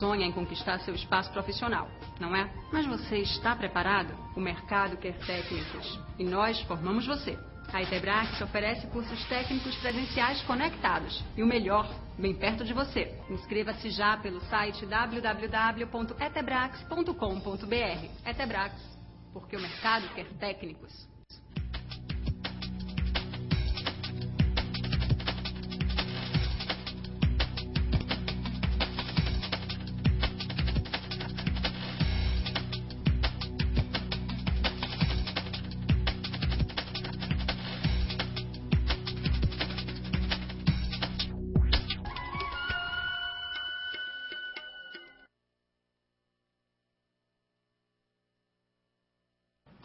sonha em conquistar seu espaço profissional, não é? Mas você está preparado? O mercado quer técnicos e nós formamos você. A Etebrax oferece cursos técnicos presenciais conectados e o melhor, bem perto de você. Inscreva-se já pelo site www.etebrax.com.br. Etebrax, porque o mercado quer técnicos.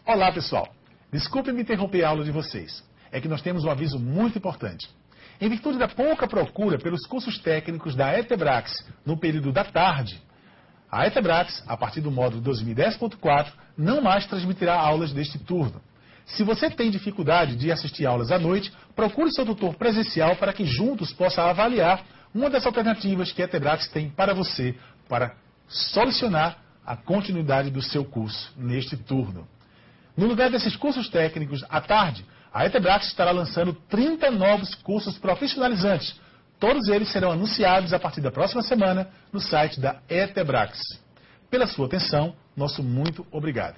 Olá pessoal, desculpe me interromper a aula de vocês, é que nós temos um aviso muito importante. Em virtude da pouca procura pelos cursos técnicos da Etebrax no período da tarde, a Etebrax, a partir do módulo 2010.4, não mais transmitirá aulas deste turno. Se você tem dificuldade de assistir aulas à noite, procure seu tutor presencial para que juntos possa avaliar uma das alternativas que a Etebrax tem para você, para solucionar a continuidade do seu curso neste turno. No lugar desses cursos técnicos à tarde, a Etebrax estará lançando 30 novos cursos profissionalizantes. Todos eles serão anunciados a partir da próxima semana no site da Etebrax. Pela sua atenção, nosso muito obrigado.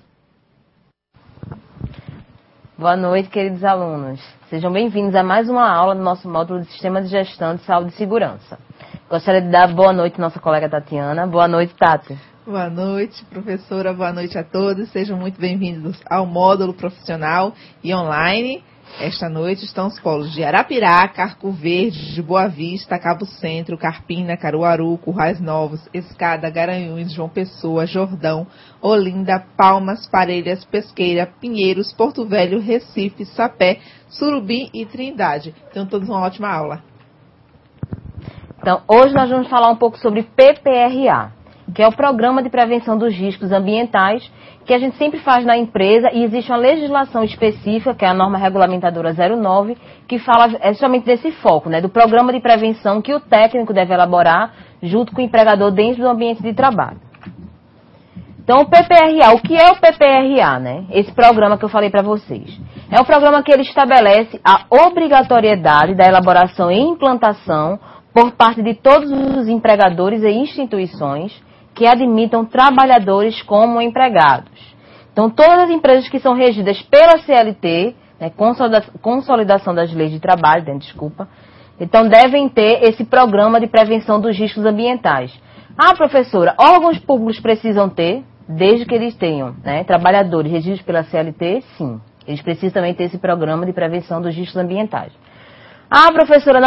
Boa noite, queridos alunos. Sejam bem-vindos a mais uma aula do nosso módulo de Sistema de Gestão de Saúde e Segurança. Gostaria de dar boa noite à nossa colega Tatiana. Boa noite, Tati. Boa noite, professora. Boa noite a todos. Sejam muito bem-vindos ao módulo profissional e online. Esta noite estão os polos de Arapiraca, Arco Verde, de Boa Vista, Cabo Centro, Carpina, Caruaru, Currais Novos, Escada, Garanhuns, João Pessoa, Jordão, Olinda, Palmas, Parelhas, Pesqueira, Pinheiros, Porto Velho, Recife, Sapé, Surubim e Trindade. Então, todos uma ótima aula. Então, hoje nós vamos falar um pouco sobre PPRA, que é o Programa de Prevenção dos Riscos Ambientais, que a gente sempre faz na empresa, e existe uma legislação específica, que é a norma regulamentadora 09, que fala justamente desse foco, né, do programa de prevenção que o técnico deve elaborar junto com o empregador dentro do ambiente de trabalho. Então, o PPRA, o que é o PPRA, né? Esse programa que eu falei para vocês. É um programa que ele estabelece a obrigatoriedade da elaboração e implantação por parte de todos os empregadores e instituições que admitam trabalhadores como empregados. Então, todas as empresas que são regidas pela CLT, né, Consolidação das Leis de Trabalho, então devem ter esse programa de prevenção dos riscos ambientais. Ah, professora, órgãos públicos precisam ter, desde que eles tenham, né, trabalhadores regidos pela CLT, sim. Eles precisam também ter esse programa de prevenção dos riscos ambientais. Ah, professora,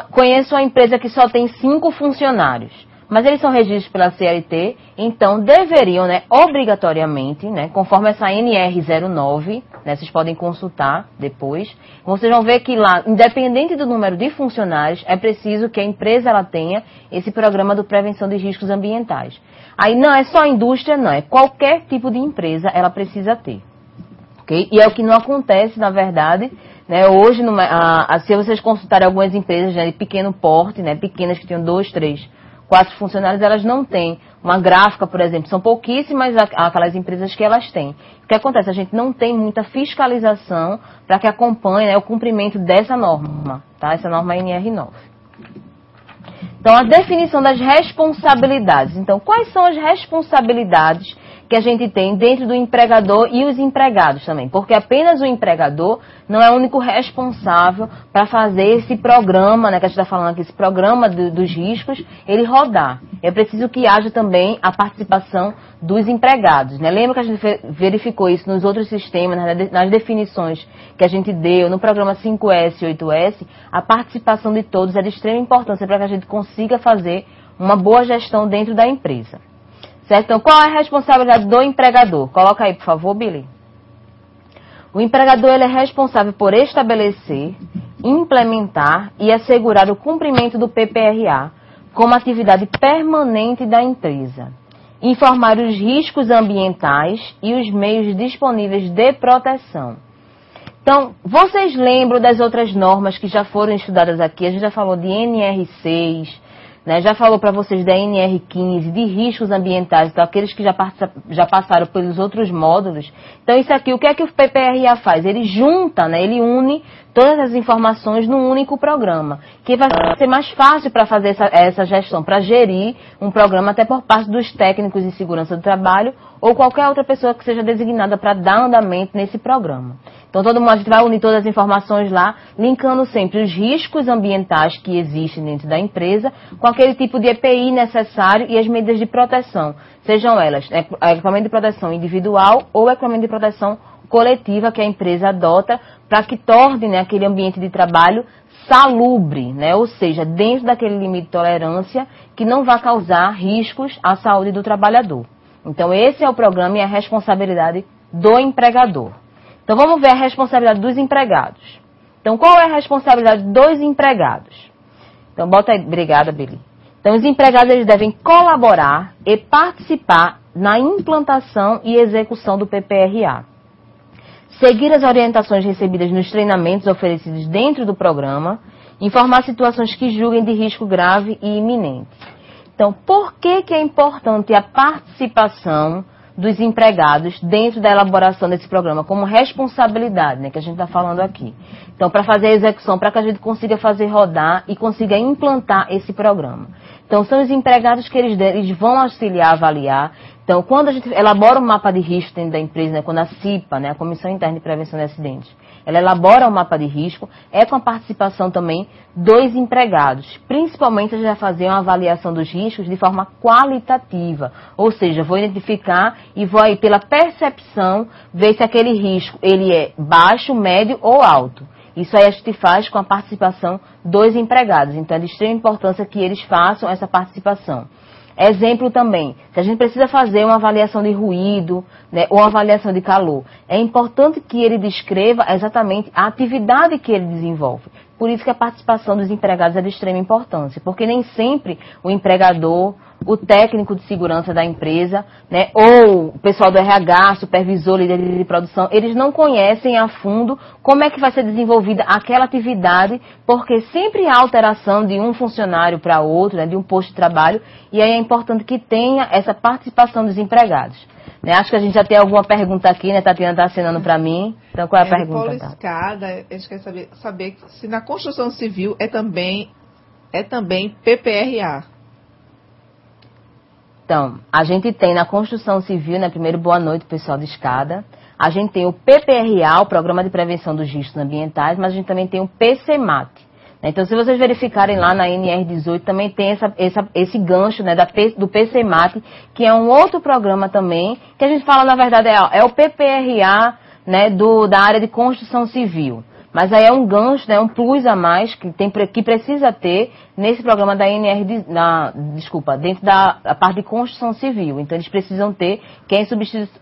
conheço uma empresa que só tem 5 funcionários, mas eles são regidos pela CLT, então deveriam, né, obrigatoriamente, né, conforme essa NR09, né, vocês podem consultar depois, vocês vão ver que lá, independente do número de funcionários, é preciso que a empresa ela tenha esse programa de prevenção de riscos ambientais. Aí não é só a indústria, não, é qualquer tipo de empresa ela precisa ter. Okay? E é o que não acontece, na verdade, né, hoje, se vocês consultarem algumas empresas, né, de pequeno porte, né, pequenas que tenham 2, 3, 4 funcionários, elas não têm uma gráfica, por exemplo. São pouquíssimas aquelas empresas que elas têm. O que acontece? A gente não tem muita fiscalização para que acompanhe, né, o cumprimento dessa norma, tá? Essa norma NR9. Então, a definição das responsabilidades. Então, quais são as responsabilidades que a gente tem dentro do empregador e os empregados também? Porque apenas o empregador não é o único responsável para fazer esse programa, né, que a gente está falando aqui, esse programa dos riscos, ele rodar. É preciso que haja também a participação dos empregados, né? Lembra que a gente verificou isso nos outros sistemas, nas definições que a gente deu, no programa 5S e 8S, a participação de todos é de extrema importância para que a gente consiga fazer uma boa gestão dentro da empresa. Certo? Então, qual é a responsabilidade do empregador? Coloca aí, por favor, Billy. O empregador ele é responsável por estabelecer, implementar e assegurar o cumprimento do PPRA como atividade permanente da empresa. Informar os riscos ambientais e os meios disponíveis de proteção. Então, vocês lembram das outras normas que já foram estudadas aqui? A gente já falou de NR6, né? Já falou para vocês da NR15, de riscos ambientais, então aqueles que já passaram pelos outros módulos. Então isso aqui, o que é que o PPRA faz? Ele junta, né? Ele une todas as informações num único programa, que vai ser mais fácil para fazer essa gestão, para gerir um programa até por parte dos técnicos de segurança do trabalho ou qualquer outra pessoa que seja designada para dar andamento nesse programa. Então todo mundo, a gente vai unir todas as informações lá, linkando sempre os riscos ambientais que existem dentro da empresa com aquele tipo de EPI necessário e as medidas de proteção, sejam elas equipamento de proteção individual ou equipamento de proteção coletiva que a empresa adota para que torne, né, aquele ambiente de trabalho salubre, né, ou seja, dentro daquele limite de tolerância que não vai causar riscos à saúde do trabalhador. Então esse é o programa e a responsabilidade do empregador. Então vamos ver a responsabilidade dos empregados. Então qual é a responsabilidade dos empregados? Então bota aí, obrigada, Billy. Então os empregados eles devem colaborar e participar na implantação e execução do PPRA. Seguir as orientações recebidas nos treinamentos oferecidos dentro do programa, informar situações que julguem de risco grave e iminente. Então, por que é importante a participação dos empregados dentro da elaboração desse programa, como responsabilidade, né, que a gente está falando aqui? Então, para fazer a execução, para que a gente consiga fazer rodar e consiga implantar esse programa. Então, são os empregados que eles vão auxiliar a avaliar. Então, quando a gente elabora um mapa de risco dentro da empresa, né, quando a CIPA, né, a Comissão Interna de Prevenção de Acidentes, ela elabora um mapa de risco, é com a participação também dos empregados. Principalmente, a gente vai fazer uma avaliação dos riscos de forma qualitativa. Ou seja, vou identificar e vou aí, pela percepção, ver se aquele risco ele é baixo, médio ou alto. Isso aí a gente faz com a participação dos empregados. Então, é de extrema importância que eles façam essa participação. Exemplo também, se a gente precisa fazer uma avaliação de ruído, né, ou uma avaliação de calor, é importante que ele descreva exatamente a atividade que ele desenvolve. Por isso que a participação dos empregados é de extrema importância, porque nem sempre o empregador, o técnico de segurança da empresa, né, ou o pessoal do RH, supervisor, líder de produção, eles não conhecem a fundo como é que vai ser desenvolvida aquela atividade, porque sempre há alteração de um funcionário para outro, né, de um posto de trabalho, e aí é importante que tenha essa participação dos empregados. Né, acho que a gente já tem alguma pergunta aqui, né? Tatiana está assinando para mim. Então, qual é a pergunta? Paulo Escada, a gente quer saber se na construção civil é também PPRA. Então, a gente tem na construção civil, né? Primeiro, boa noite, pessoal de Escada. A gente tem o PPRA, o Programa de Prevenção dos Riscos Ambientais, mas a gente também tem o PCMAT. Então, se vocês verificarem lá na NR18, também tem esse gancho, né, do PCMAT, que é um outro programa também, que a gente fala, na verdade, é o PPRA, né, da área de construção civil. Mas aí é um gancho, né, um plus a mais que precisa ter nesse programa da dentro da parte de construção civil. Então, eles precisam ter, que é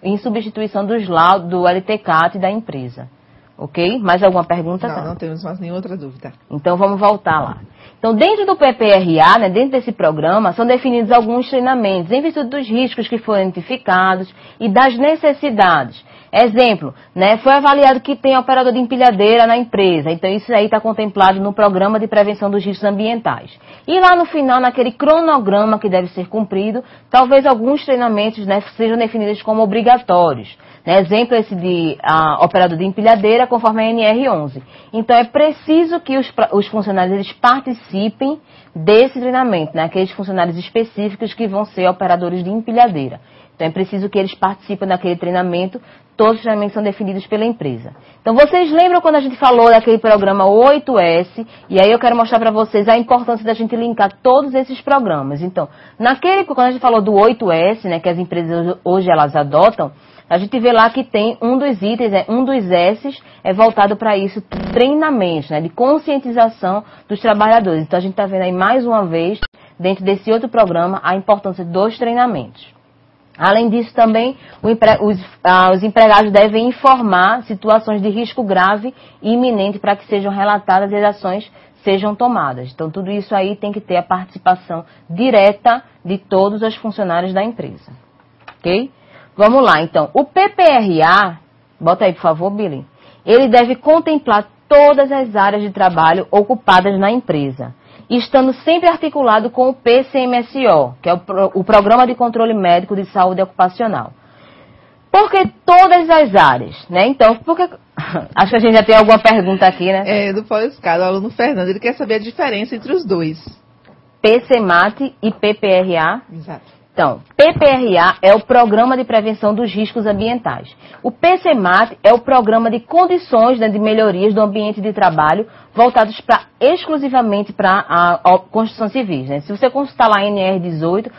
em substituição do LTCAT da empresa. Ok? Mais alguma pergunta? Não temos mais nenhuma outra dúvida. Então, vamos voltar lá. Então, dentro do PPRA, né, dentro desse programa, são definidos alguns treinamentos em virtude dos riscos que foram identificados e das necessidades. Exemplo, né, foi avaliado que tem operador de empilhadeira na empresa. Então, isso aí está contemplado no Programa de Prevenção dos Riscos Ambientais. E lá no final, naquele cronograma que deve ser cumprido, talvez alguns treinamentos, né, sejam definidos como obrigatórios. Né, exemplo esse de operador de empilhadeira, conforme a NR11. Então, é preciso que os funcionários eles participem desse treinamento, né, aqueles funcionários específicos que vão ser operadores de empilhadeira. Então, é preciso que eles participem daquele treinamento. Todos os treinamentos são definidos pela empresa. Então, vocês lembram quando a gente falou daquele programa 8S? E aí eu quero mostrar para vocês a importância da gente linkar todos esses programas. Então, quando a gente falou do 8S, né, que as empresas hoje elas adotam, a gente vê lá que tem um dos itens, um dos S's é voltado para isso, treinamentos, né, de conscientização dos trabalhadores. Então, a gente está vendo aí mais uma vez, dentro desse outro programa, a importância dos treinamentos. Além disso, também, os empregados devem informar situações de risco grave e iminente para que sejam relatadas e as ações sejam tomadas. Então, tudo isso aí tem que ter a participação direta de todos os funcionários da empresa. Ok? Vamos lá, então. O PPRA, bota aí, por favor, Billy, ele deve contemplar todas as áreas de trabalho ocupadas na empresa. estando sempre articulado com o PCMSO, que é o Programa de Controle Médico de Saúde Ocupacional. Por que todas as áreas, né? Então, acho que a gente já tem alguma pergunta aqui, né? Do Paulo Escada, o aluno Fernando, ele quer saber a diferença entre os dois. PCMAT e PPRA. Exato. Então, PPRA é o Programa de Prevenção dos Riscos Ambientais. O PCMAT é o Programa de Condições, né, de Melhorias do Ambiente de Trabalho, voltados exclusivamente para a construção civil, né? Se você consultar lá a NR 18,